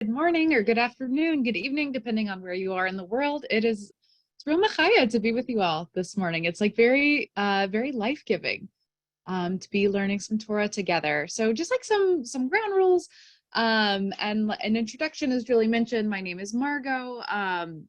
Good morning or good afternoon, good evening, depending on where you are in the world. It's real machaya to be with you all this morning. It's like very life-giving to be learning some Torah together. So just like some ground rules and an introduction, as Julie mentioned, my name is Margo.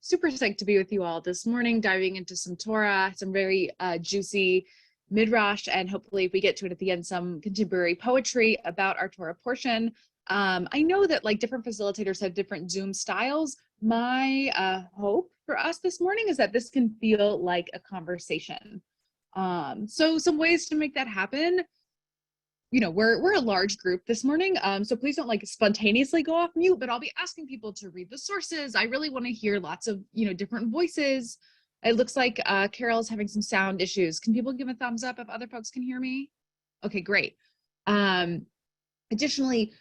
Super psyched to be with you all this morning, diving into some Torah, some very juicy midrash, and hopefully if we get to it at the end, some contemporary poetry about our Torah portion. I know that like different facilitators have different Zoom styles. My hope for us this morning is that this can feel like a conversation. So some ways to make that happen. We're a large group this morning, so please don't like spontaneously go off mute, but I'll be asking people to read the sources. I really want to hear lots of, different voices. It looks like Carol's having some sound issues. Can people give a thumbs up if other folks can hear me? Okay, great. Additionally,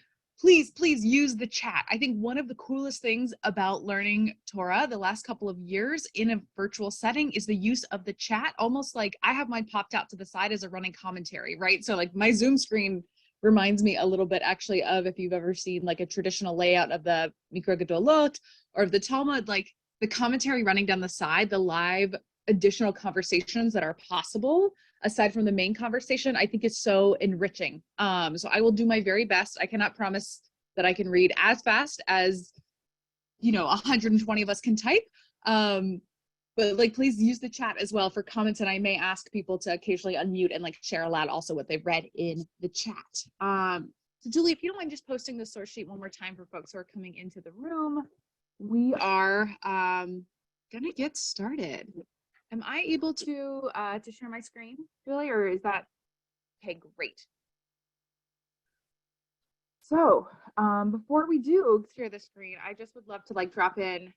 please use the chat. I think one of the coolest things about learning Torah the last couple of years in a virtual setting is the use of the chat. Almost like I have mine popped out to the side as a running commentary, right? So like my Zoom screen reminds me a little bit actually of if you've ever seen like a traditional layout of the Mikra Gedolot or of the Talmud, like the commentary running down the side, the live additional conversations that are possible aside from the main conversation, I think is so enriching. So I will do my very best. I cannot promise that I can read as fast as, 120 of us can type. But like, please use the chat as well for comments. And I may ask people to occasionally unmute and like share aloud also what they've read in the chat. So Julie, if you don't mind just posting the source sheet one more time for folks who are coming into the room, we are gonna get started. Am I able to share my screen, Julie, or is that okay? Great. So before we do share the screen, I just would love to like drop in.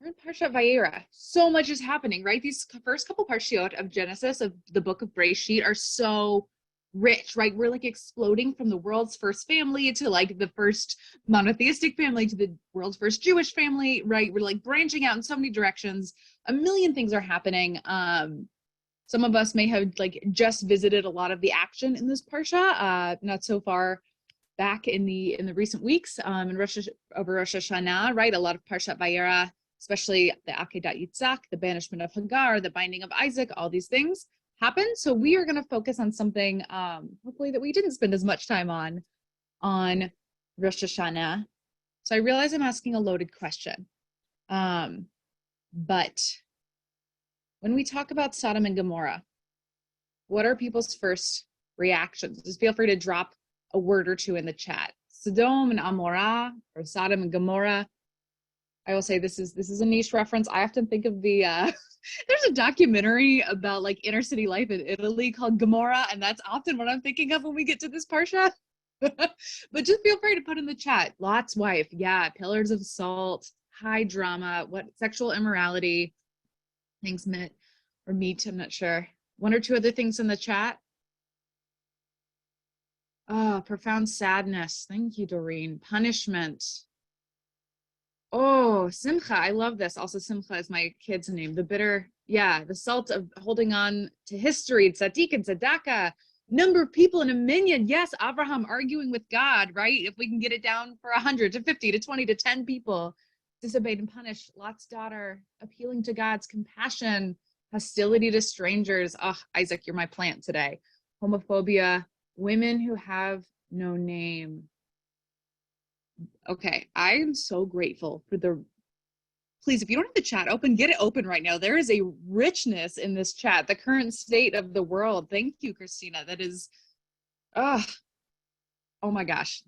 We're in Parashat Vayera. So much is happening, right? These first couple parshiot of Genesis of the book of Bereshit are so rich, right? We're like exploding from the world's first family to like the first monotheistic family to the world's first Jewish family, right? We're like branching out in so many directions. A million things are happening. Some of us may have like just visited a lot of the action in this parsha, not so far back in the recent weeks, in over Rosh Hashanah, right? A lot of Parashat Vayera, especially the Akedat Yitzhak, the banishment of Hagar, the binding of Isaac, all these things happen. So we are going to focus on something hopefully that we didn't spend as much time on Rosh Hashanah. So I realize I'm asking a loaded question. But when we talk about Sodom and Gomorrah, what are people's first reactions? Just feel free to drop a word or two in the chat. Sodom and Amorah, or Sodom and Gomorrah. I will say this is a niche reference. I often think of the there's a documentary about like inner city life in Italy called Gomorrah, and that's often what I'm thinking of when we get to this parsha. But just feel free to put in the chat. Lot's wife, yeah, pillars of salt, high drama, what sexual immorality, things meant or meat, I'm not sure. One or two other things in the chat. Oh, profound sadness. Thank you, Doreen. Punishment. Oh, Simcha. I love this. Also, Simcha is my kid's name. The bitter, yeah, the salt of holding on to history, tzaddik and tzedakah. Number of people in a minyan. Yes, Abraham arguing with God, right? If we can get it down for 100 to 50 to 20 to 10 people, disobeyed and punished. Lot's daughter, appealing to God's compassion, hostility to strangers. Oh, Isaac, you're my plant today. Homophobia, women who have no name. Okay, I am so grateful for please, if you don't have the chat open, get it open right now. There is a richness in this chat, the current state of the world. Thank you, Christina. That is, oh my gosh.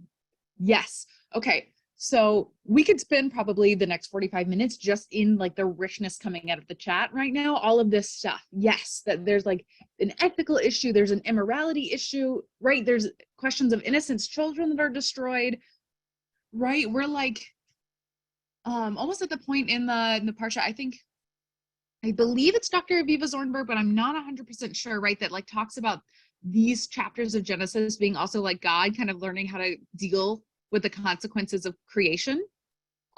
Yes. Okay, so we could spend probably the next 45 minutes just in like the richness coming out of the chat right now. All of this stuff. Yes, that there's like an ethical issue. There's an immorality issue, right? There's questions of innocent children that are destroyed. Right, we're like almost at the point in the parsha. I believe it's Dr. Aviva Zornberg, but I'm not 100% sure, right, that like talks about these chapters of Genesis being also like God kind of learning how to deal with the consequences of creation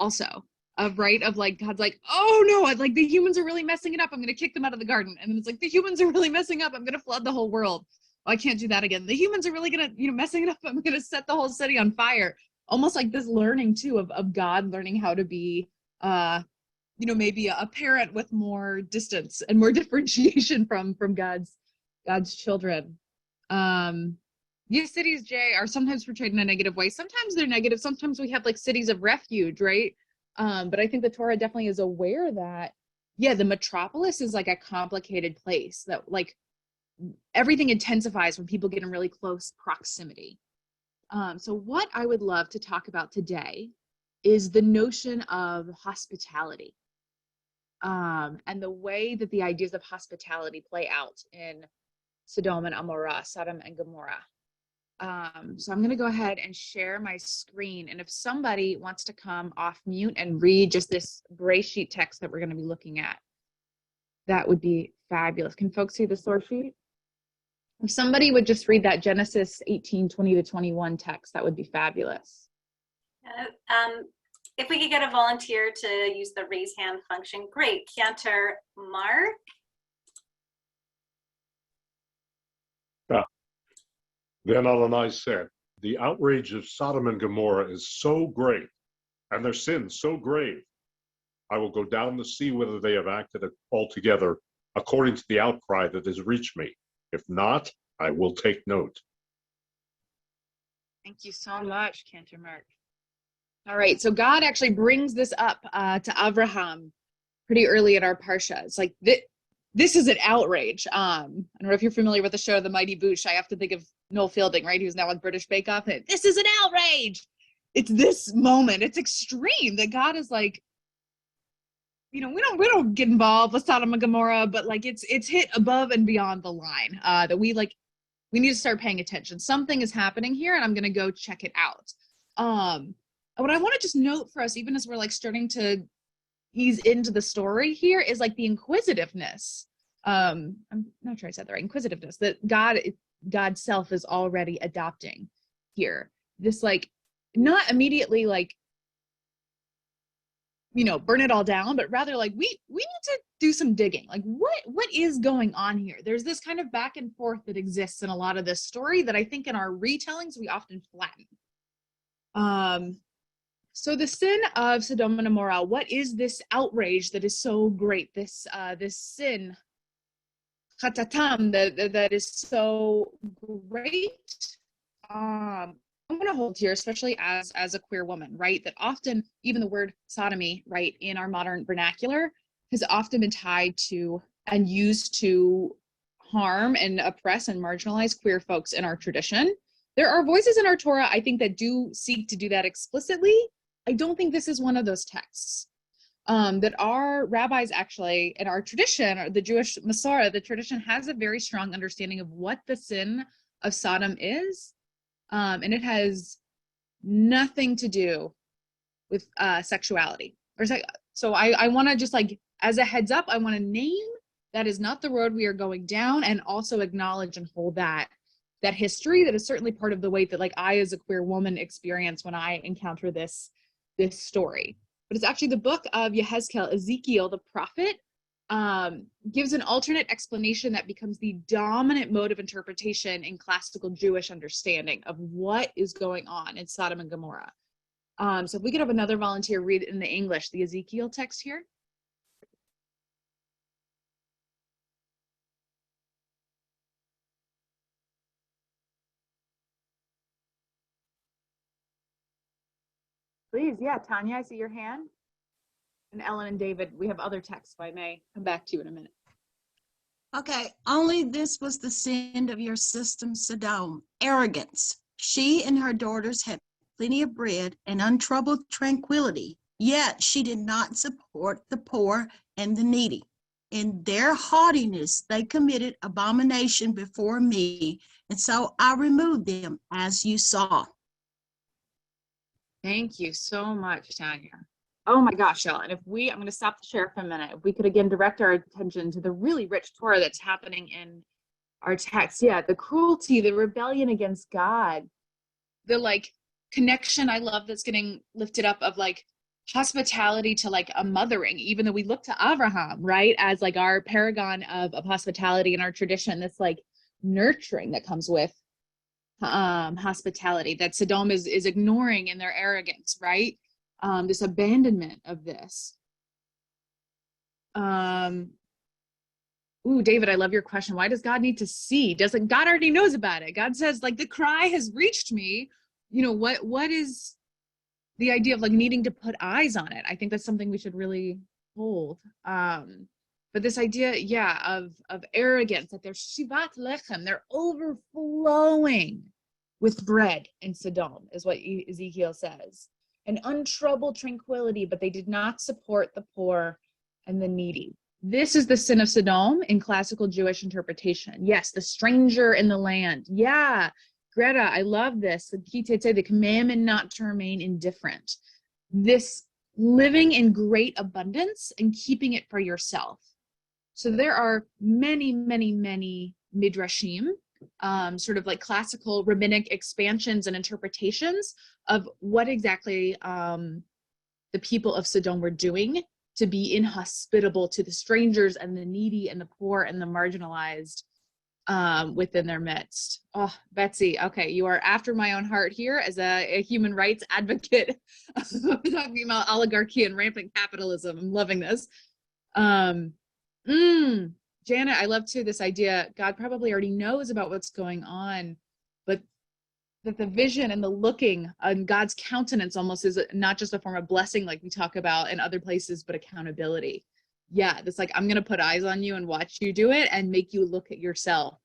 also, of like God's like, oh no, like the humans are really messing it up, I'm gonna kick them out of the garden. And then it's like, the humans are really messing up, I'm gonna flood the whole world. Oh, I can't do that again. The humans are really gonna messing it up, I'm gonna set the whole city on fire. almost like this learning too of God learning how to be, maybe a parent with more distance and more differentiation from God's children. Yes, cities, Jay, are sometimes portrayed in a negative way. Sometimes they're negative. Sometimes we have like cities of refuge, right? But I think the Torah definitely is aware that, yeah, the metropolis is like a complicated place that like everything intensifies when people get in really close proximity. So what I would love to talk about today is the notion of hospitality, and the way that the ideas of hospitality play out in Sodom and Amorah, Sodom and Gomorrah. So I'm going to go ahead and share my screen. And if somebody wants to come off mute and read just this gray sheet text that we're going to be looking at, that would be fabulous. Can folks see the source sheet? If somebody would just read that Genesis 18:20-21 text, that would be fabulous. If we could get a volunteer to use the raise hand function, great. Cantor Mark. Then Adonai said, the outrage of Sodom and Gomorrah is so great, and their sin so grave. I will go down to see whether they have acted altogether according to the outcry that has reached me. If not, I will take note. Thank you so much, Cantor Mark. All right, so God actually brings this up to Abraham pretty early in our Parsha. It's like, this is an outrage. I don't know if you're familiar with the show The Mighty Boosh. I have to think of Noel Fielding, right? Who's now on British Bake Off. This is an outrage. It's this moment. It's extreme that God is like, we don't get involved with Sodom and Gomorrah, but like it's hit above and beyond the line that we need to start paying attention. Something is happening here, and I'm going to go check it out. What I want to just note for us, even as we're like starting to ease into the story here, is like the inquisitiveness. I'm not sure I said that right. Inquisitiveness that God's self is already adopting here. This like not immediately like, burn it all down, but rather like we need to do some digging. Like what is going on here? There's this kind of back and forth that exists in a lot of this story that I think in our retellings we often flatten. So the sin of Sodom and Gomorrah, what is this outrage that is so great? This sin, chatatam, that is so great. I'm going to hold here, especially as a queer woman, right? That often even the word sodomy, right, in our modern vernacular has often been tied to and used to harm and oppress and marginalize queer folks in our tradition. There are voices in our Torah, I think, that do seek to do that explicitly. I don't think this is one of those texts. That our rabbis actually, in our tradition, or the Jewish Masorah, the tradition has a very strong understanding of what the sin of Sodom is. And it has nothing to do with sexuality. So I want to just like, as a heads up, I want to name that is not the road we are going down, and also acknowledge and hold that history that is certainly part of the way that like I as a queer woman experience when I encounter this story. But it's actually the book of Yehezkel, Ezekiel, the prophet, gives an alternate explanation that becomes the dominant mode of interpretation in classical Jewish understanding of what is going on in Sodom and Gomorrah. So if we could have another volunteer read in the English, the Ezekiel text here. Please, yeah, Tanya, I see your hand. And Ellen and David, we have other texts, so I may come back to you in a minute. Okay, only this was the sin of your system, Sodom, arrogance. She and her daughters had plenty of bread and untroubled tranquility, yet she did not support the poor and the needy. In their haughtiness, they committed abomination before me, and so I removed them, as you saw. Thank you so much, Tanya. Oh my gosh, Ellen, I'm going to stop the share for a minute. If we could again direct our attention to the really rich Torah that's happening in our text. Yeah, the cruelty, the rebellion against God, the like connection I love that's getting lifted up of like hospitality to like a mothering, even though we look to Abraham, right, as like our paragon of hospitality in our tradition, this like nurturing that comes with hospitality that Sodom is ignoring in their arrogance, right? This abandonment of this. Ooh, David, I love your question. Why does God need to see? Doesn't God already knows about it? God says, like, the cry has reached me. You know, what is the idea of like needing to put eyes on it? I think that's something we should really hold. But this idea, yeah, of arrogance, that they're shivat lechem, they're overflowing with bread in Sodom, is what Ezekiel says. An untroubled tranquility, but they did not support the poor and the needy. This is the sin of Sodom in classical Jewish interpretation. Yes, the stranger in the land. Yeah, Greta, I love this. The commandment not to remain indifferent. This living in great abundance and keeping it for yourself. So there are many, many, many midrashim, sort of like classical rabbinic expansions and interpretations of what exactly the people of Sodom were doing to be inhospitable to the strangers and the needy and the poor and the marginalized within their midst. Oh, Betsy, okay, you are after my own heart here as a human rights advocate talking about oligarchy and rampant capitalism. I'm loving this. Janet, I love too this idea. God probably already knows about what's going on, but that the vision and the looking on God's countenance almost is not just a form of blessing like we talk about in other places, but accountability. Yeah, it's like, I'm going to put eyes on you and watch you do it and make you look at yourself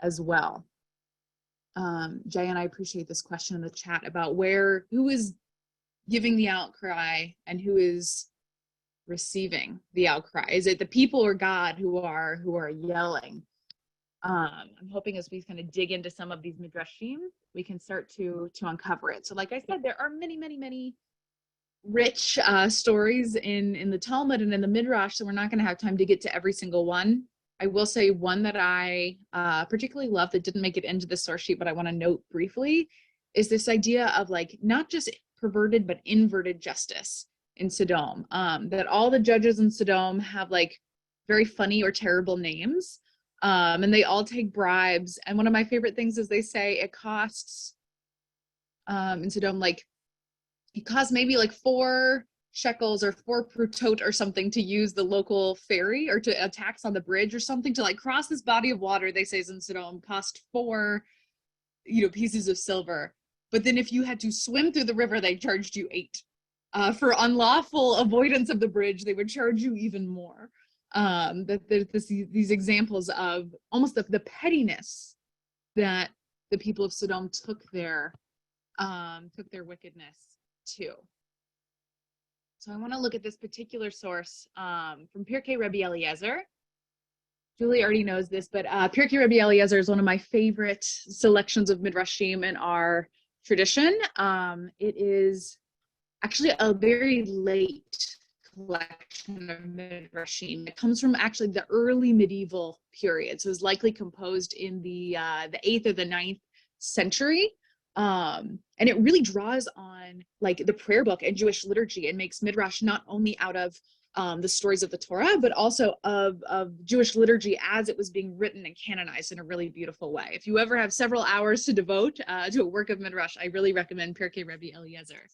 as well. Jay and I appreciate this question in the chat about who is giving the outcry and who is receiving the outcry. Is it the people or God who are yelling? I'm hoping as we kind of dig into some of these midrashim, we can start to uncover it. So like I said, there are many, many, many rich stories in the Talmud and in the Midrash, so we're not going to have time to get to every single one. I will say one that I particularly love that didn't make it into the source sheet, but I want to note briefly, is this idea of like not just perverted, but inverted justice in Sodom. That all the judges in Sodom have like very funny or terrible names. And they all take bribes. And one of my favorite things is they say it costs in Sodom, like it costs maybe like 4 shekels or 4 prutot or something to use the local ferry, or to a tax on the bridge or something to like cross this body of water. They say in Sodom cost 4, pieces of silver. But then if you had to swim through the river, they charged you 8. For unlawful avoidance of the bridge, they would charge you even more. That there's these examples of almost the pettiness that the people of Sodom took their wickedness to. So I want to look at this particular source from Pirkei Rabbi Eliezer. Julie already knows this, but Pirkei Rabbi Eliezer is one of my favorite selections of midrashim in our tradition. It is actually a very late collection of midrashim. It comes from actually the early medieval period, so it was likely composed in the 8th or the 9th century. And it really draws on like the prayer book and Jewish liturgy and makes midrash not only out of the stories of the Torah, but also of Jewish liturgy as it was being written and canonized in a really beautiful way. If you ever have several hours to devote to a work of midrash, I really recommend Pirkei Rabbi Eliezer.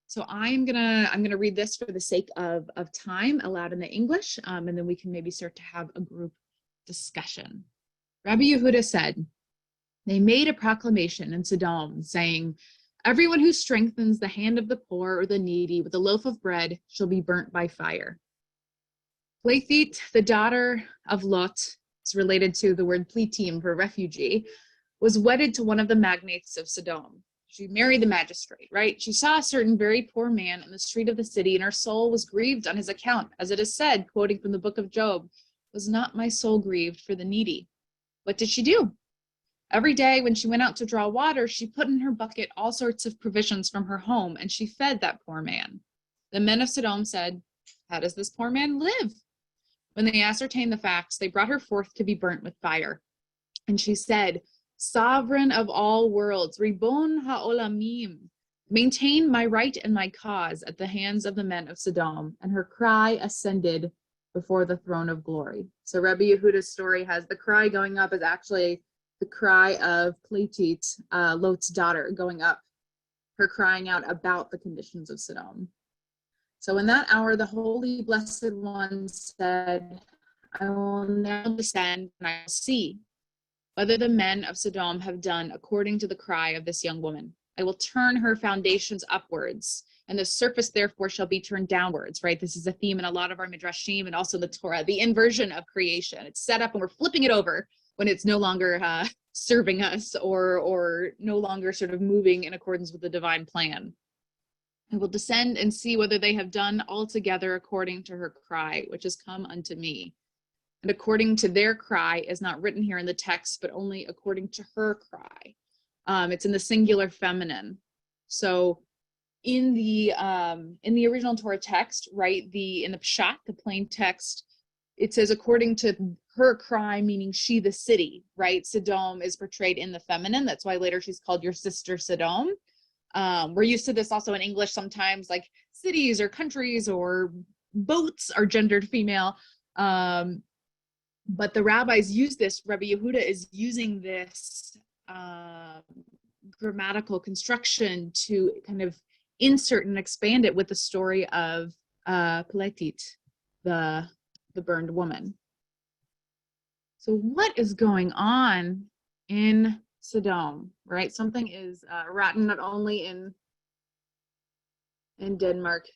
So I'm gonna read this for the sake of time aloud in the English, and then we can maybe start to have a group discussion. Rabbi Yehuda said, they made a proclamation in Sodom saying, everyone who strengthens the hand of the poor or the needy with a loaf of bread shall be burnt by fire. Plathit, the daughter of Lot, it's related to the word plitim for refugee, was wedded to one of the magnates of Sodom. She married the magistrate, right? She saw a certain very poor man in the street of the city, and her soul was grieved on his account. As it is said, quoting from the book of Job, was not my soul grieved for the needy? What did she do? Every day when she went out to draw water, she put in her bucket all sorts of provisions from her home, and she fed that poor man. The men of Sodom said, how does this poor man live? When they ascertained the facts, they brought her forth to be burnt with fire. And she said, Sovereign of all worlds, Ribon ha'olamim, maintain my right and my cause at the hands of the men of Sodom. And her cry ascended before the throne of glory. So Rabbi Yehuda's story has the cry going up is actually the cry of Pleitit, Lot's daughter, going up, her crying out about the conditions of Sodom. So in that hour, the Holy Blessed One said, I will now descend and I will see whether the men of Sodom have done according to the cry of this young woman. I will turn her foundations upwards, and the surface therefore shall be turned downwards, right? This is a theme in a lot of our midrashim and also the Torah, the inversion of creation. It's set up and we're flipping it over when it's no longer serving us or no longer sort of moving in accordance with the divine plan. I will descend and see whether they have done altogether according to her cry, which has come unto me. And according to their cry is not written here in the text, but only according to her cry. It's in the singular feminine. So in the original Torah text, right, in the Pshat, the plain text, it says according to her cry, meaning she, the city, right? Sodom is portrayed in the feminine. That's why later she's called your sister Sodom. We're used to this also in English sometimes, like cities or countries or boats are gendered female. But the rabbis use this, Rabbi Yehuda is using this grammatical construction to kind of insert and expand it with the story of Pleitit, the burned woman. So what is going on in Sodom, right? Something is rotten not only in Denmark,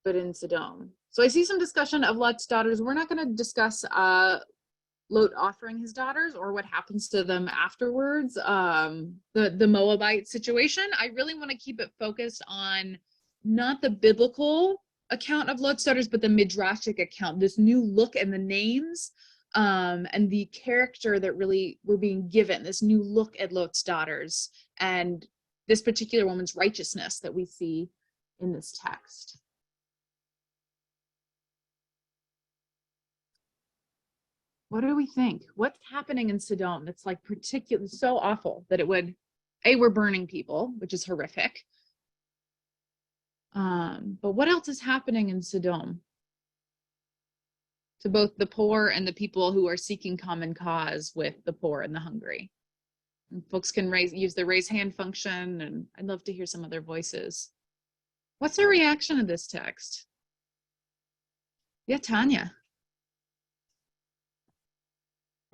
but in Sodom. So I see some discussion of Lot's daughters. We're not going to discuss Lot offering his daughters or what happens to them afterwards, the Moabite situation. I really want to keep it focused on not the biblical account of Lot's daughters, but the midrashic account, this new look and the names and the character that really were being given, this new look at Lot's daughters and this particular woman's righteousness that we see in this text. What do we think? What's happening in Sodom that's like particularly so awful that it would, we're burning people, which is horrific. But what else is happening in Sodom to both the poor and the people who are seeking common cause with the poor and the hungry? And folks can use the raise hand function, and I'd love to hear some of their voices. What's your reaction to this text? Yeah, Tanya.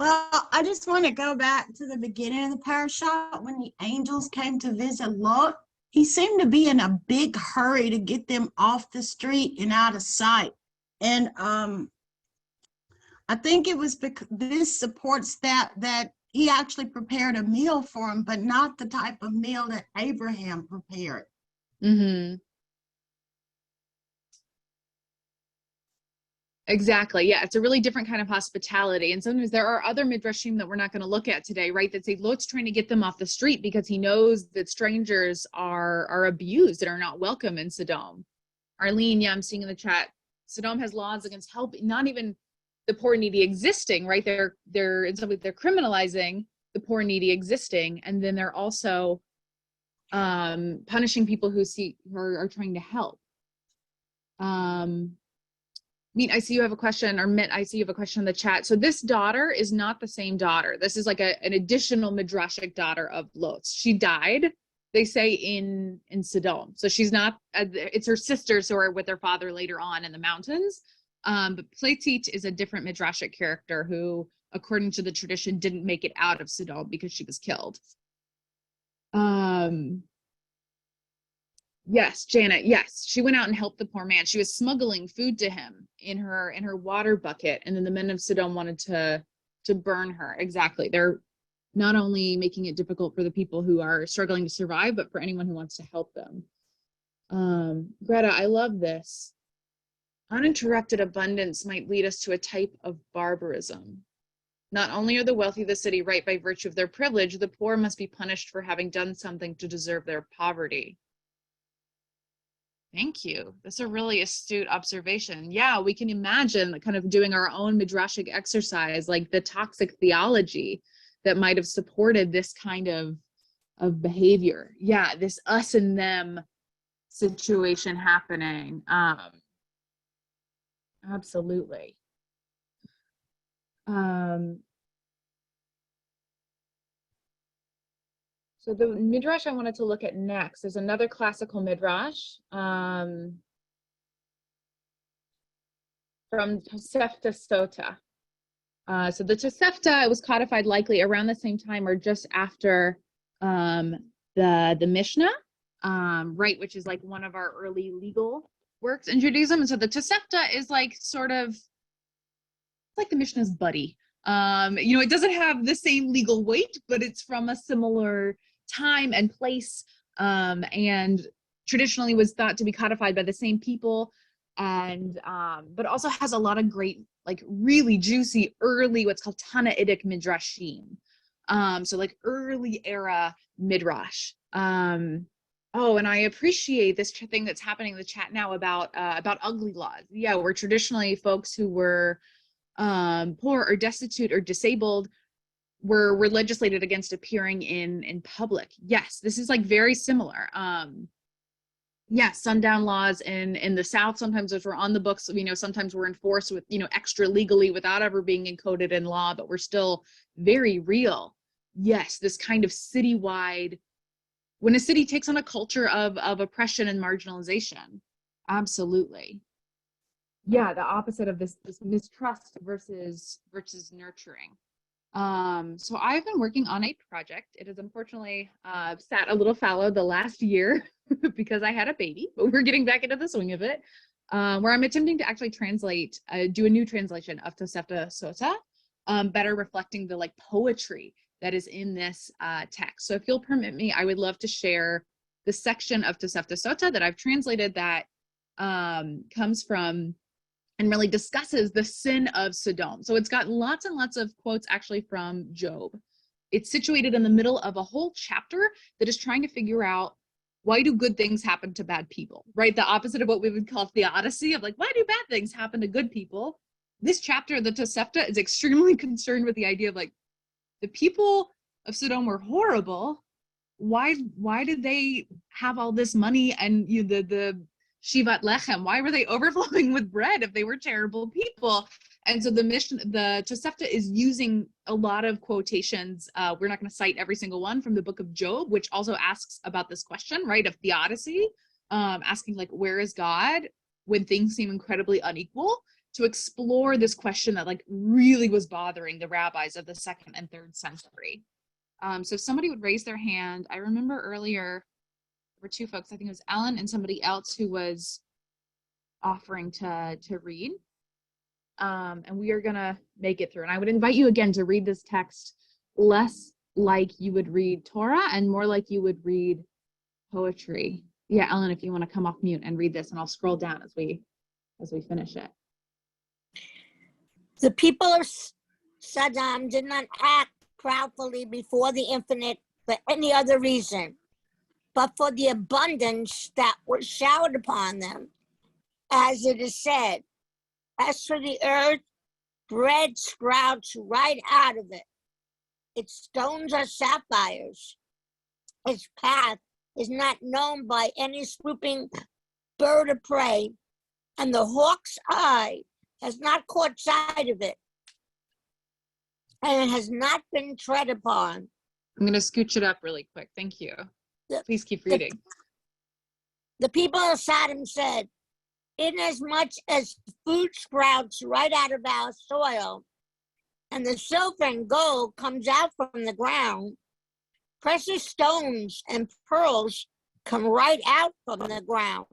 Well, I just want to go back to the beginning of the parashat when the angels came to visit Lot. He seemed to be in a big hurry to get them off the street and out of sight. And I think it was because this supports that he actually prepared a meal for him, but not the type of meal that Abraham prepared. Mm-hmm. Exactly. Yeah, it's a really different kind of hospitality. And sometimes there are other midrashim that we're not going to look at today, right? That say Lot's trying to get them off the street because he knows that strangers are abused and are not welcome in Sodom. Arlene, yeah, I'm seeing in the chat, Sodom has laws against helping, not even the poor and needy existing, right? They're in some way they're criminalizing the poor and needy existing, and then they're also punishing people who are trying to help. Meet, I see you have a question, or Mitt, I see you have a question in the chat. So this daughter is not the same daughter. This is like an additional midrashic daughter of Lot's. She died, they say, in Sodom. So she's not, it's her sisters who are with their father later on in the mountains. But Pleitit is a different midrashic character who, according to the tradition, didn't make it out of Sodom because she was killed. Yes, Janet, yes. She went out and helped the poor man. She was smuggling food to him in her water bucket, and then the men of Sodom wanted to burn her. Exactly. They're not only making it difficult for the people who are struggling to survive, but for anyone who wants to help them. Greta, I love this. Uninterrupted abundance might lead us to a type of barbarism. Not only are the wealthy of the city right by virtue of their privilege, the poor must be punished for having done something to deserve their poverty. Thank you. That's a really astute observation. Yeah, we can imagine kind of doing our own midrashic exercise, like the toxic theology that might have supported this kind of behavior. Yeah, this us and them situation happening. Absolutely. So the midrash I wanted to look at next is another classical midrash from Tosefta Sota. So the Tosefta, it was codified likely around the same time or just after the Mishnah, right, which is like one of our early legal works in Judaism. And so the Tosefta is like sort of like the Mishnah's buddy. It doesn't have the same legal weight, but it's from a similar time and place, and traditionally was thought to be codified by the same people, and but also has a lot of great, like really juicy early what's called Tanaitic midrashim. So like early era midrash. Oh, and I appreciate this thing that's happening in the chat now about ugly laws. Yeah, where traditionally folks who were poor or destitute or disabled were legislated against appearing in public. Yes, this is like very similar. Sundown laws in the South, sometimes those were on the books, sometimes were enforced with, extra legally without ever being encoded in law, but we're still very real. Yes, this kind of citywide, when a city takes on a culture of oppression and marginalization. Absolutely. Yeah, the opposite of this mistrust versus nurturing. So I've been working on a project. It has unfortunately sat a little fallow the last year because I had a baby, but we're getting back into the swing of it, where I'm attempting to actually do a new translation of Tosefta Sota, better reflecting the poetry that is in this text. So if you'll permit me, I would love to share the section of Tosefta Sota that I've translated that comes from and really discusses the sin of Sodom. So it's got lots and lots of quotes actually from Job. It's situated in the middle of a whole chapter that is trying to figure out, why do good things happen to bad people, right? The opposite of what we would call theodicy of why do bad things happen to good people? This chapter, the Tosefta, is extremely concerned with the idea of the people of Sodom were horrible. Why did they have all this money and the Shivat Lechem? Why were they overflowing with bread if they were terrible people? And so the Tosefta is using a lot of quotations. We're not going to cite every single one from the book of Job, which also asks about this question, right, of theodicy, asking where is God when things seem incredibly unequal, to explore this question that really was bothering the rabbis of the 2nd and 3rd century. So if somebody would raise their hand, I remember earlier, were two folks, I think it was Ellen and somebody else who was offering to read. And we are gonna make it through. And I would invite you again to read this text less like you would read Torah and more like you would read poetry. Yeah, Ellen, if you want to come off mute and read this, and I'll scroll down as we finish it. The people of Sodom did not act proudly before the Infinite for any other reason, but for the abundance that was showered upon them. As it is said, as for the earth, bread sprouts right out of it. Its stones are sapphires. Its path is not known by any swooping bird of prey, and the hawk's eye has not caught sight of it, and it has not been tread upon. I'm going to scooch it up really quick. Thank you. Please keep reading. The people of Sodom said, inasmuch as food sprouts right out of our soil, and the silver and gold comes out from the ground, precious stones and pearls come right out from the ground.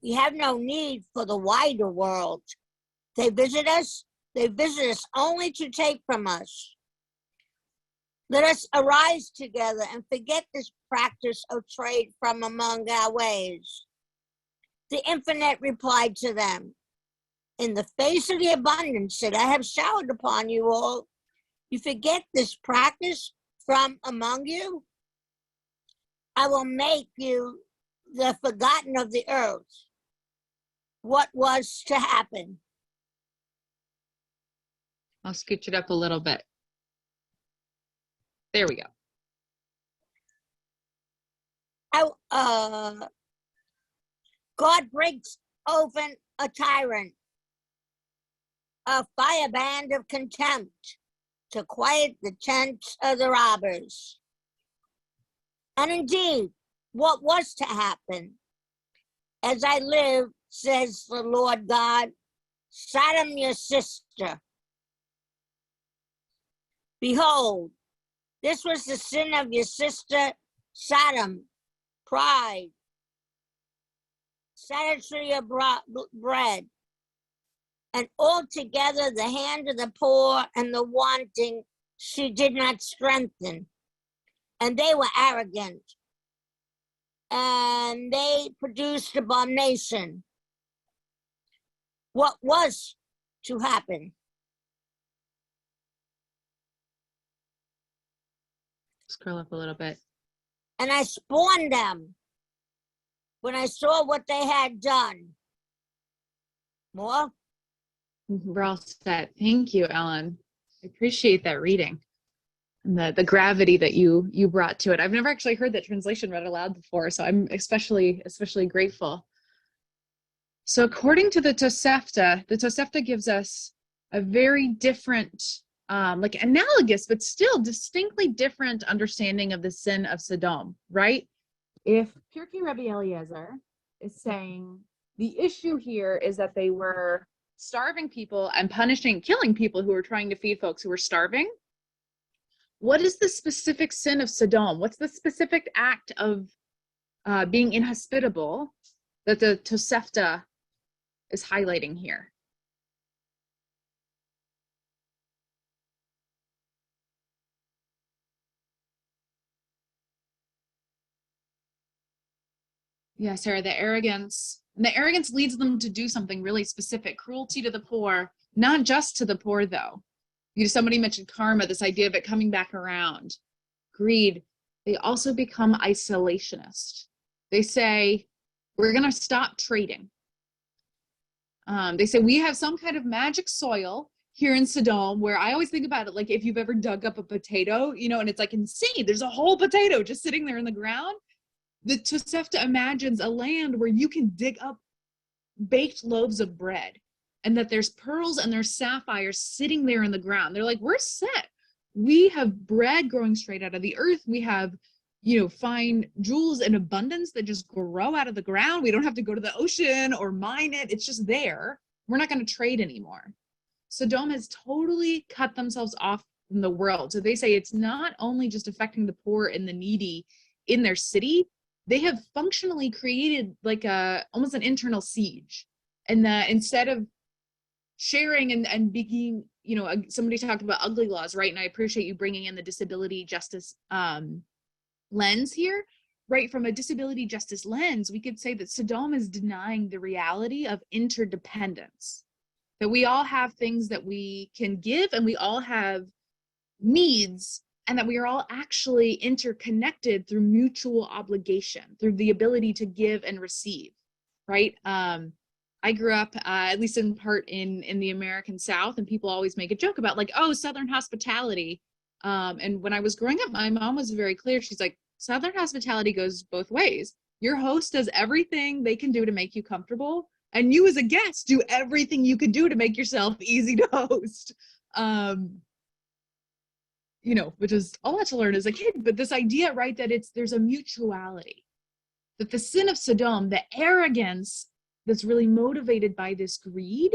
We have no need for the wider world. They visit us only to take from us. Let us arise together and forget this practice of trade from among our ways. The Infinite replied to them, in the face of the abundance that I have showered upon you all, you forget this practice from among you? I will make you the forgotten of the earth. What was to happen? I'll scooch it up a little bit. There we go. God breaks open a tyrant, a fireband of contempt to quiet the tents of the robbers. And indeed, what was to happen? As I live, says the Lord God, Sodom your sister. Behold, this was the sin of your sister Sodom, pride, sedentary of bread, and altogether the hand of the poor and the wanting she did not strengthen. And they were arrogant, and they produced abomination. What was to happen? Scroll up a little bit. And I spawned them when I saw what they had done. More? We're all set. Thank you, Ellen. I appreciate that reading and the gravity that you brought to it. I've never actually heard that translation read aloud before, so I'm especially grateful. So according to the Tosefta gives us a very different, like analogous, but still distinctly different understanding of the sin of Sodom, right? If Pirkei Rabbi Eliezer is saying the issue here is that they were starving people and killing people who were trying to feed folks who were starving, what is the specific sin of Sodom? What's the specific act of being inhospitable that the Tosefta is highlighting here? Yeah, Sarah, the arrogance leads them to do something really specific. Cruelty to the poor, not just to the poor though. Somebody mentioned karma, this idea of it coming back around. Greed, they also become isolationist. They say, we're gonna stop trading. They say, we have some kind of magic soil here in Sodom, where I always think about it like if you've ever dug up a potato, and it's like insane. There's a whole potato just sitting there in the ground. The Tosefta imagines a land where you can dig up baked loaves of bread, and that there's pearls and there's sapphires sitting there in the ground. They're like, we're set. We have bread growing straight out of the earth. We have, fine jewels in abundance that just grow out of the ground. We don't have to go to the ocean or mine it. It's just there. We're not going to trade anymore. Sodom has totally cut themselves off from the world. So they say it's not only just affecting the poor and the needy in their city, they have functionally created like almost an internal siege. And that instead of sharing and being, somebody talked about ugly laws, right? And I appreciate you bringing in the disability justice lens here, right? From a disability justice lens, we could say that Sodom is denying the reality of interdependence, that we all have things that we can give and we all have needs, and that we are all actually interconnected through mutual obligation, through the ability to give and receive, right? I grew up, at least in part, in the American South, and people always make a joke about like, oh, Southern hospitality. And when I was growing up, my mom was very clear. She's like, Southern hospitality goes both ways. Your host does everything they can do to make you comfortable, and you as a guest do everything you can do to make yourself easy to host. Which is a lot to learn as a kid, but this idea, right, that there's a mutuality, that the sin of Sodom, the arrogance that's really motivated by this greed,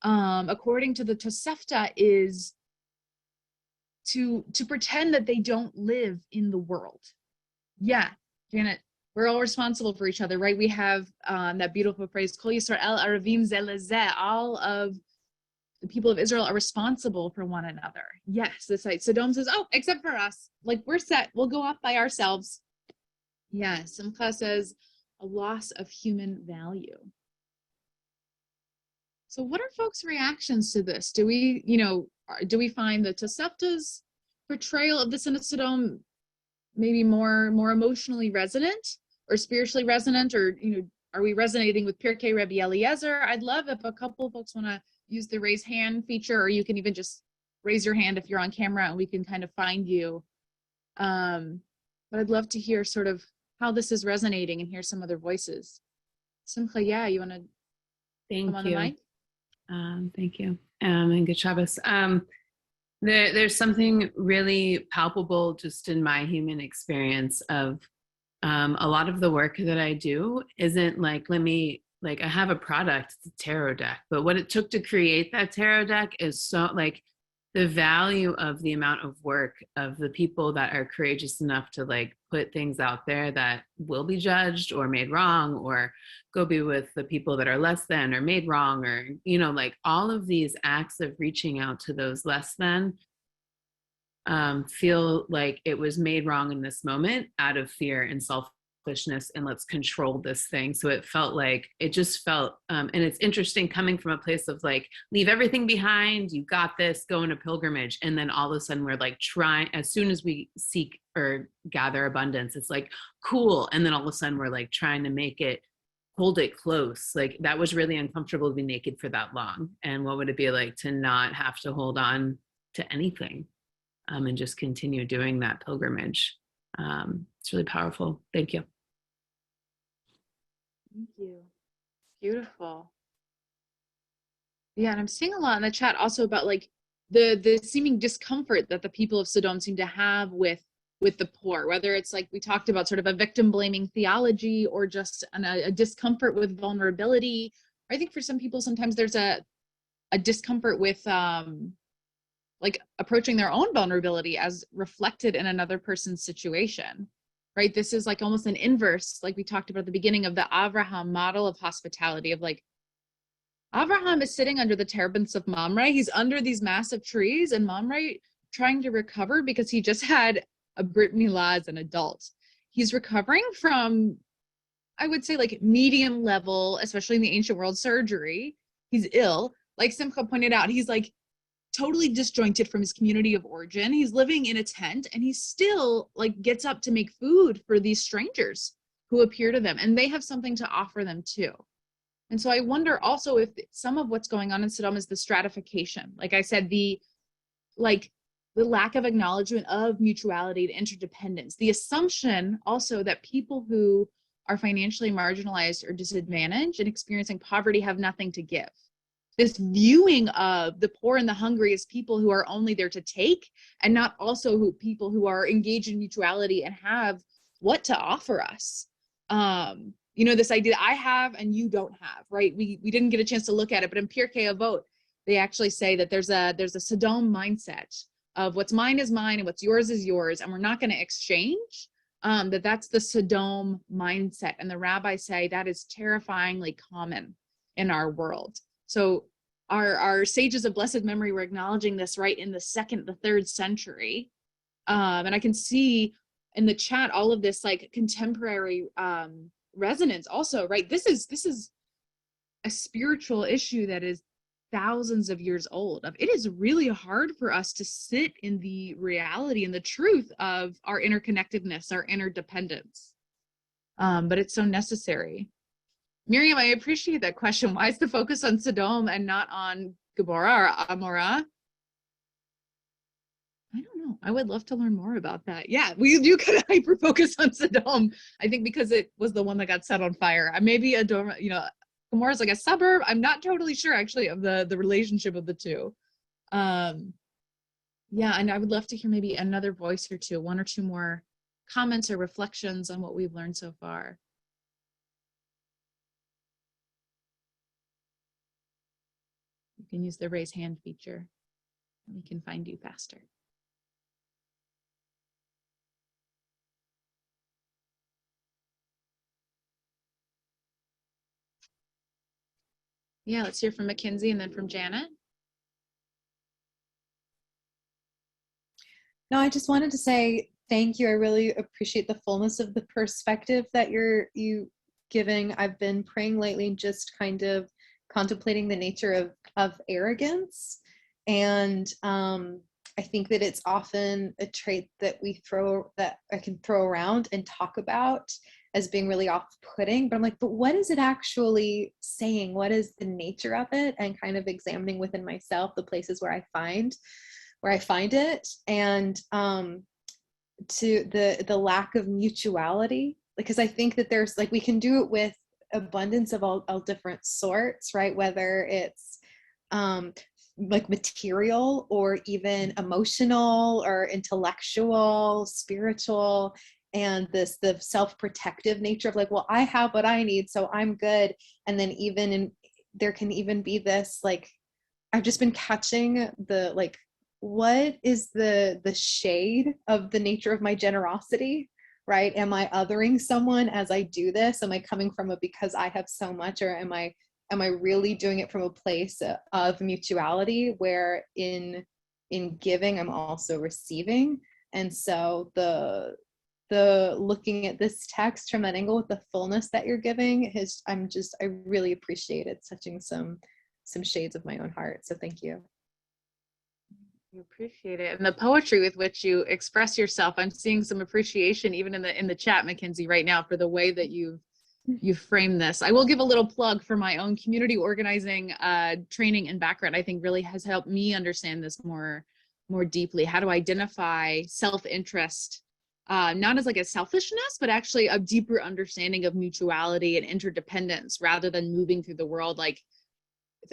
according to the Tosefta, is to pretend that they don't live in the world. Yeah, Janet, we're all responsible for each other, right? We have that beautiful phrase, Kol Yisrael Aravim Zeh Lezeh, all of the people of Israel are responsible for one another. Yes, this site. Sodom says, oh, except for us. Like, we're set. We'll go off by ourselves. Yes, Simcha says, a loss of human value. So what are folks' reactions to this? Do we find the Tosefta's portrayal of the sin of Sodom maybe more emotionally resonant or spiritually resonant? Or, are we resonating with Pirkei Rabbi Eliezer? I'd love if a couple of folks want to use the raise hand feature, or you can even just raise your hand if you're on camera and we can kind of find you. But I'd love to hear sort of how this is resonating and hear some other voices. Simcha, yeah, you want to come on the mic? Thank you. And good Shabbos. There's something really palpable just in my human experience of a lot of the work that I do isn't like, I have a product, it's a tarot deck, but what it took to create that tarot deck is so like the value of the amount of work of the people that are courageous enough to like put things out there that will be judged or made wrong, or go be with the people that are less than or made wrong, or, like all of these acts of reaching out to those less than feel like it was made wrong in this moment out of fear and selfishness, and let's control this thing. So it just felt, and it's interesting coming from a place of like, leave everything behind, you got this, go on a pilgrimage. And then all of a sudden we're like trying, as soon as we seek or gather abundance, it's like, cool. And then all of a sudden we're like trying to hold it close. Like that was really uncomfortable to be naked for that long. And what would it be like to not have to hold on to anything? And just continue doing that pilgrimage. It's really powerful. Thank you. Thank you. Beautiful. Yeah, and I'm seeing a lot in the chat also about like the seeming discomfort that the people of Sodom seem to have with the poor, whether it's like we talked about sort of a victim blaming theology or just a discomfort with vulnerability. I think for some people sometimes there's a discomfort with like approaching their own vulnerability as reflected in another person's situation, right? This is like almost an inverse, like we talked about at the beginning, of the Avraham model of hospitality, of like, Avraham is sitting under the terebinths of Mamre. He's under these massive trees, and Mamre trying to recover because he just had a Brit Milah as an adult. He's recovering from, I would say, like medium level, especially in the ancient world, surgery. He's ill. Like Simcha pointed out, he's like totally disjointed from his community of origin. He's living in a tent, and he still like gets up to make food for these strangers who appear to them, and they have something to offer them too. And so I wonder also if some of what's going on in Sodom is the stratification. Like I said, the lack of acknowledgement of mutuality and interdependence, the assumption also that people who are financially marginalized or disadvantaged and experiencing poverty have nothing to give. This viewing of the poor and the hungry as people who are only there to take, and not also people who are engaged in mutuality and have what to offer us. This idea that I have and you don't have, right? We didn't get a chance to look at it, but in Pirkei Avot, they actually say that there's a Sodom mindset of what's mine is mine and what's yours is yours, and we're not going to exchange. That's the Sodom mindset. And the rabbis say that is terrifyingly common in our world. So our sages of blessed memory were acknowledging this right in the 2nd, the 3rd century. And I can see in the chat all of this like contemporary resonance also, right? This is a spiritual issue that is thousands of years old. It is really hard for us to sit in the reality and the truth of our interconnectedness, our interdependence. But it's so necessary. Miriam, I appreciate that question. Why is the focus on Sodom and not on Gomorrah or Amorah? I don't know. I would love to learn more about that. Yeah, we do kind of hyper focus on Sodom. I think because it was the one that got set on fire. Maybe Gomorrah is like a suburb. I'm not totally sure actually of the relationship of the two. Yeah, and I would love to hear maybe another voice or two, one or two more comments or reflections on what we've learned so far. You can use the raise hand feature, and we can find you faster. Yeah, let's hear from Mackenzie and then from Janet. No, I just wanted to say thank you. I really appreciate the fullness of the perspective that you giving. I've been praying lately, just kind of contemplating the nature of arrogance. And I think that it's often a trait that I can throw around and talk about as being really off-putting, but I'm like, but what is it actually saying? What is the nature of it? And kind of examining within myself the places where I find it, and to the lack of mutuality, because I think that there's like, we can do it with abundance of all different sorts, right? Whether it's like material or even emotional or intellectual, spiritual, and the self-protective nature of like, well, I have what I need, so I'm good. And then there can even be this, like, I've just been catching the, like, what is the shade of the nature of my generosity, right? Am I othering someone as I do this? Am I coming from a because I have so much, or am I really doing it from a place of mutuality where in giving I'm also receiving? And so the looking at this text from that angle with the fullness that you're giving I really appreciate it touching some shades of my own heart. So thank you. You appreciate it. And the poetry with which you express yourself, I'm seeing some appreciation even in the chat, Mackenzie, right now, for the way that you frame this. I will give a little plug for my own community organizing training and background. I think really has helped me understand this more deeply, how to identify self-interest, not as like a selfishness, but actually a deeper understanding of mutuality and interdependence, rather than moving through the world like,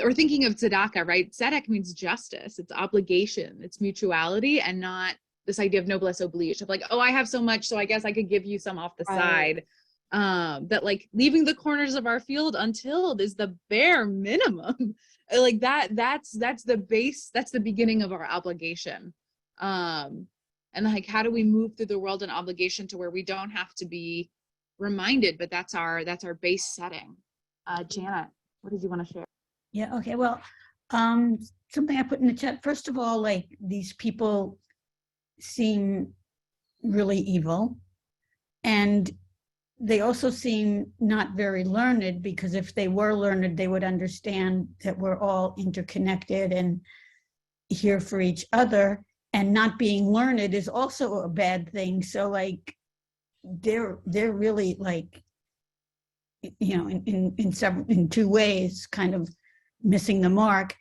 or thinking of tzedakah, right? Tzedek means justice, it's obligation, it's mutuality, and not this idea of noblesse oblige, of like, oh, I have so much, so I guess I could give you some off the side. That like leaving the corners of our field untilled is the bare minimum. Like that's the base, that's the beginning of our obligation. And like, how do we move through the world in obligation to where we don't have to be reminded, but that's our base setting. Janet, what did you want to share? Yeah, okay, well, something I put in the chat, first of all, like, these people seem really evil, and they also seem not very learned, because if they were learned, they would understand that we're all interconnected and here for each other, and not being learned is also a bad thing. So like, they're really, like, you know, in two ways, kind of missing the mark.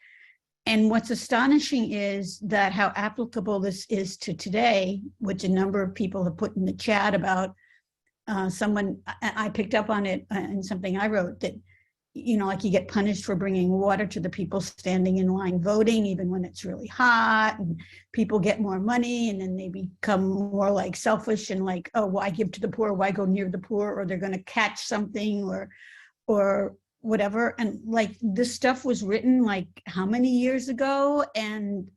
And what's astonishing is that how applicable this is to today, which a number of people have put in the chat about. Someone, I picked up on it in something I wrote, that, you know, like, you get punished for bringing water to the people standing in line voting, even when it's really hot, and people get more money, and then they become more like selfish and like, oh, why give to the poor, why go near the poor, or they're going to catch something or whatever. And like, this stuff was written like how many years ago, and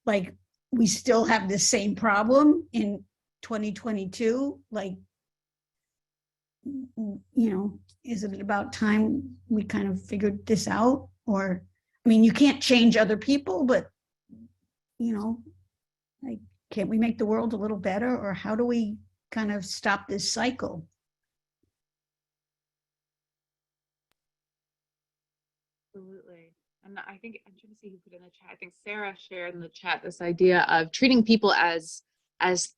like, we still have this same problem in 2022. Like, you know, is it about time we kind of figured this out? Or, I mean, you can't change other people, but, you know, like, can't we make the world a little better? Or how do we kind of stop this cycle? Absolutely. And I think, I'm trying to see who put in the chat. I think Sarah shared in the chat this idea of treating people as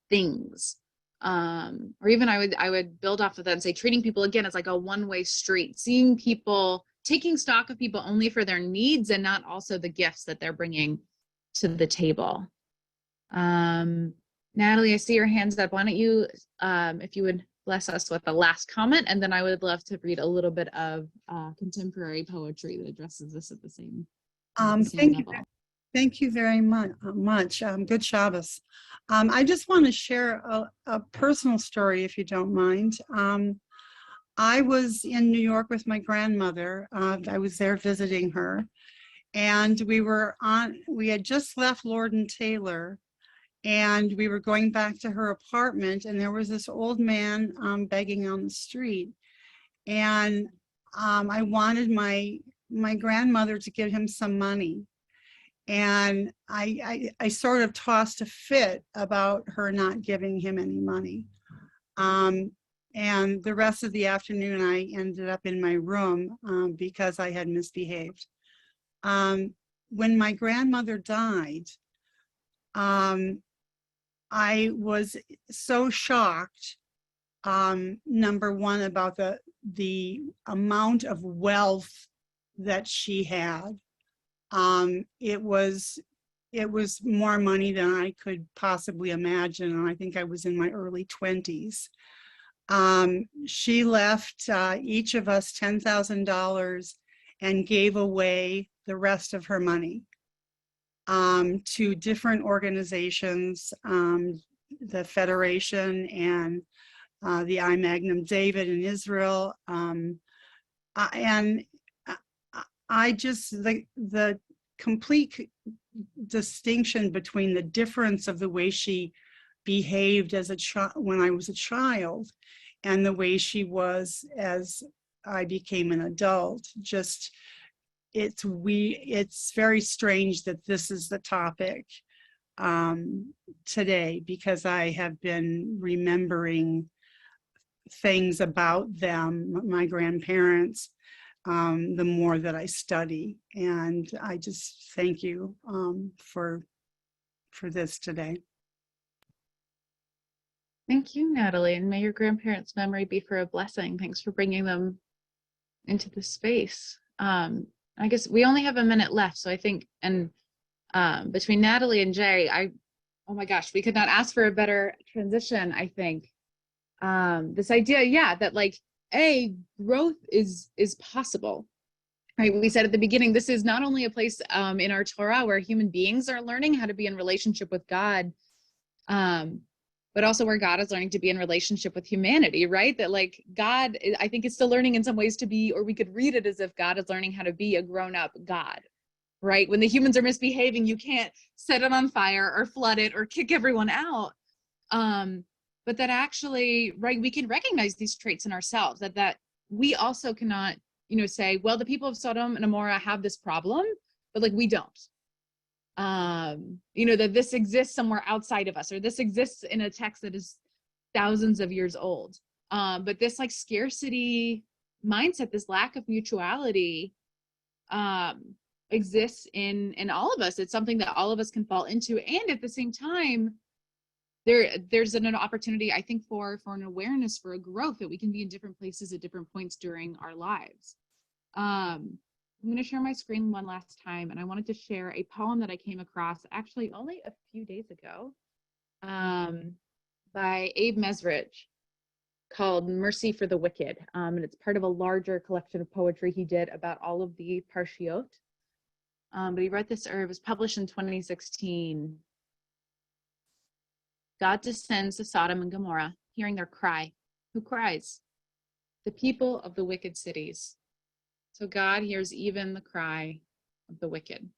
things. Or even I would build off of that and say, treating people again as like a one-way street, seeing people, taking stock of people only for their needs and not also the gifts that they're bringing to the table. Natalie, I see your hands up. Why don't you, if you would bless us with the last comment, and then I would love to read a little bit of contemporary poetry that addresses this at the same level. Thank you very much. Good Shabbos. I just want to share a personal story, if you don't mind. I was in New York with my grandmother. I was there visiting her, and we had just left Lord and Taylor, and we were going back to her apartment, and there was this old man begging on the street, and I wanted my grandmother to give him some money. And I sort of tossed a fit about her not giving him any money. And the rest of the afternoon, I ended up in my room because I had misbehaved. When my grandmother died, I was so shocked, number one, about the amount of wealth that she had. It was more money than I could possibly imagine, and I think I was in my early 20s. She left each of us $10,000 and gave away the rest of her money. to different organizations, the Federation and the I Magnum David in Israel. And I just, the complete distinction between the difference of the way she behaved as a child when I was a child and the way she was as I became an adult, just it's very strange that this is the topic today, because I have been remembering things about them, my grandparents, the more that I study. And I just thank you for this today. Thank you, Natalie, and may your grandparents' memory be for a blessing. Thanks for bringing them into the space. I guess we only have a minute left, so I think, and between Natalie and Jay, oh my gosh, we could not ask for a better transition, I think. This idea, yeah, that like, growth is possible, right? We said at the beginning, this is not only a place in our Torah where human beings are learning how to be in relationship with God, but also where God is learning to be in relationship with humanity, right? That like God, I think, is still learning in some ways to be, or we could read it as if God is learning how to be a grown-up God, right? When the humans are misbehaving, you can't set it on fire or flood it or kick everyone out. But that actually, right, we can recognize these traits in ourselves, that we also cannot, say, well, the people of Sodom and Gomorrah have this problem, but like we don't. That this exists somewhere outside of us, or this exists in a text that is thousands of years old. But this like scarcity mindset, this lack of mutuality, exists in all of us. It's something that all of us can fall into. And at the same time, there's an opportunity, I think, for an awareness, for a growth, that we can be in different places at different points during our lives. I'm going to share my screen one last time, and I wanted to share a poem that I came across actually only a few days ago, by Abe Mesrich, called Mercy for the Wicked. And it's part of a larger collection of poetry he did about all of the Parshiot. But he wrote this, or it was published in 2016. God descends to Sodom and Gomorrah, hearing their cry. Who cries? The people of the wicked cities. So God hears even the cry of the wicked.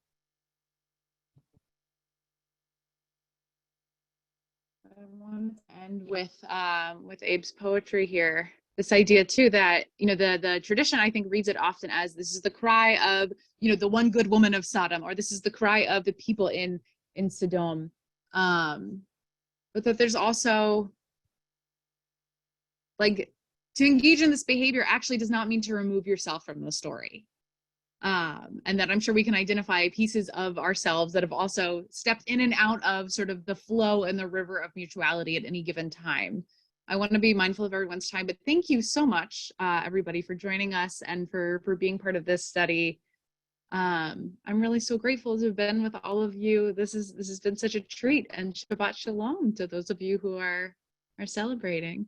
I want to end with Abe's poetry here. This idea too that, the tradition, I think, reads it often as, this is the cry of, the one good woman of Sodom, or this is the cry of the people in Sodom. But that there's also, like, to engage in this behavior actually does not mean to remove yourself from the story. And that I'm sure we can identify pieces of ourselves that have also stepped in and out of sort of the flow and the river of mutuality at any given time. I want to be mindful of everyone's time, but thank you so much, everybody, for joining us and for being part of this study. I'm really so grateful to have been with all of you. This has been such a treat, and Shabbat Shalom to those of you who are celebrating.